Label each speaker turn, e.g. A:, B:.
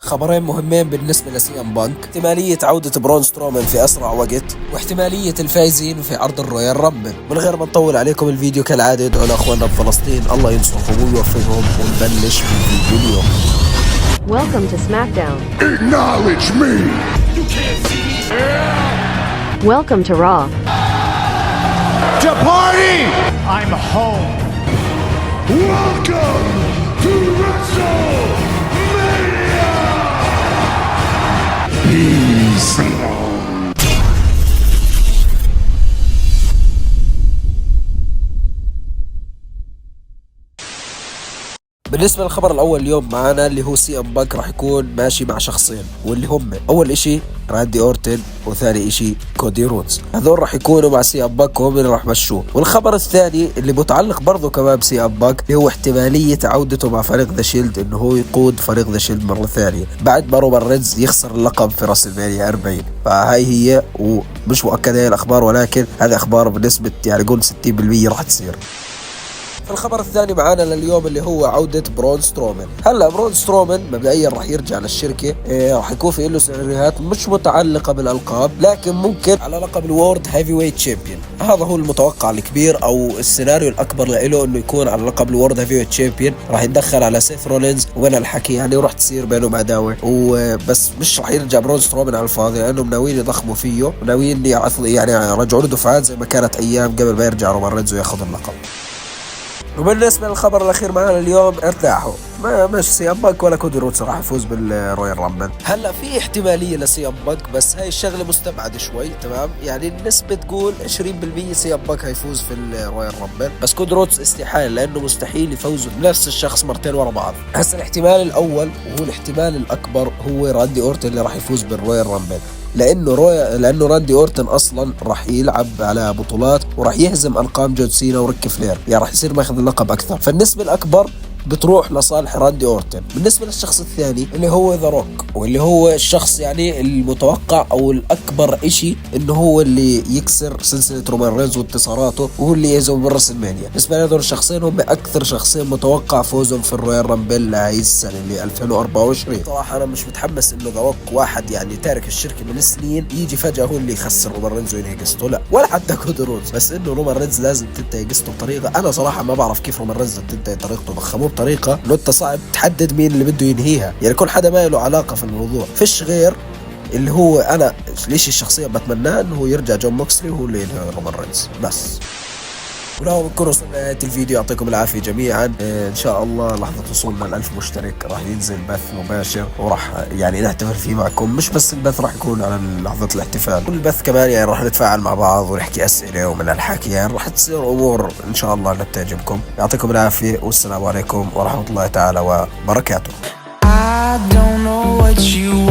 A: خبرين مهمين بالنسبة لسي ام بانك: احتمالية عودة برون سترومان في أسرع وقت، واحتمالية الفايزين في عرض الرويال رامبل. من غير ما نطول عليكم الفيديو كالعادة ادعوا لأخواننا بفلسطين الله ينصرهم ويوفقهم، ونبلش بالفيديو اليوم.
B: Welcome to SmackDown.
C: Acknowledge me!
D: You can't see me!
B: Welcome to Raw.
C: To party!
D: I'm home.
C: Welcome to WrestleMania! Peace.
A: بالنسبة للخبر الأول اليوم معنا اللي هو سي ام بانك راح يكون ماشي مع شخصين، واللي هم أول إشي راندي أورتن، وثاني إشي كودي رودز. هذول راح يكونوا مع سي ام بانك وهم اللي راح مشوه. والخبر الثاني اللي متعلق برضه كمان بسي ام بانك اللي هو احتمالية عودته مع فريق ذا شيلد، إنه هو يقود فريق ذا شيلد مرة ثانية بعد ما رومان رينز يخسر اللقب في راس المانيا 40. فهاي هي، ومش مؤكدة هي الأخبار، ولكن هذه أخبار بنسبة يعني قول 60% راح تصير. الخبر الثاني معانا لليوم اللي هو عودة برون سترومان. هلا برون سترومان مبدئيا راح يرجع للشركة، راح يكون في له سيناريوهات مش متعلقة بالألقاب، لكن ممكن على لقب الوورد هيفي ويت تشامبيون. هذا هو المتوقع الكبير او السيناريو الأكبر له، انه يكون على لقب الوورد هيفي ويت تشامبيون. راح يتدخل على سيث رولينز وبين الحكي يعني، وراح تصير بينهم عداوة، وبس مش راح يرجع برون سترومان على الفاضي، لأنهم ناويين يضخموا فيه وناويين يعني يرجعوا له دفعات زي ما كانت أيام قبل ما يرجع رومان رينز وياخذ اللقب. وبالنسبة للخبر الأخير معنا اليوم ارتاحوا، مش سي ام بانك ولا كودي رودز راح يفوز بالرويال رامبل. هلا في احتمالية لسي ام بانك، بس هاي الشغلة مستبعدة شوي، تمام؟ يعني النسبة تقول 20% سي ام بانك هيفوز في الرويال رامبل، بس كودي رودز استحالة، لأنه مستحيل يفوزوا بنفس الشخص مرتين ورا بعض. هسا الاحتمال الأول وهو الاحتمال الأكبر هو راندي أورتن اللي راح يفوز بالرويال رامبل، لانه راندي اورتن اصلا راح يلعب على بطولات وراح يهزم ارقام جون سينا وريك فلير، يعني راح يصير ماخذ اللقب اكثر، فالنسبه الاكبر بتروح لصالح راندي اورتن. بالنسبه للشخص الثاني اللي هو ذا روك، واللي هو الشخص يعني المتوقع او الاكبر اشي انه هو اللي يكسر سلسله رومان رينز وانتصاراته، وهو اللي يهزم بالراس المانيا. بالنسبه لهذول الشخصين هم اكثر شخصين متوقع فوزهم في الرويال رامبل هاي السنه اللي 2024. صراحه انا مش متحمس انه ذا روك واحد يعني تارك الشركه من سنين يجي فجاه هو اللي يخسر رومان رينز وينهي قصته، لا، ولا حتى كودي رودز، بس انه رومان رينز لازم تنتهي قصته بطريقه. انا صراحه ما بعرف كيف رومان رينز تنتهي طريقته، ضخموه بطريقه انه انت صعب تحدد مين اللي بده ينهيها، يعني كل حدا ما له علاقه في الموضوع، فيش غير اللي هو انا ليش الشخصيه بتمناه انه هو يرجع جون موكسلي وهو اللي ينهي رومان رينز بس. ولو بنكون وصلنا لنهاية الفيديو يعطيكم العافية جميعا. ان شاء الله لحظة وصولنا ل1000 مشترك راح ينزل بث مباشر، وراح يعني نحتفل فيه معكم. مش بس البث راح يكون على لحظة الاحتفال، والبث كمان يعني راح نتفاعل مع بعض ونحكي اسئلة ومن الحكي، يعني راح تصير امور ان شاء الله انها تعجبكم. يعطيكم العافية والسلام عليكم ورحمة الله تعالى وبركاته.
E: I don't know what you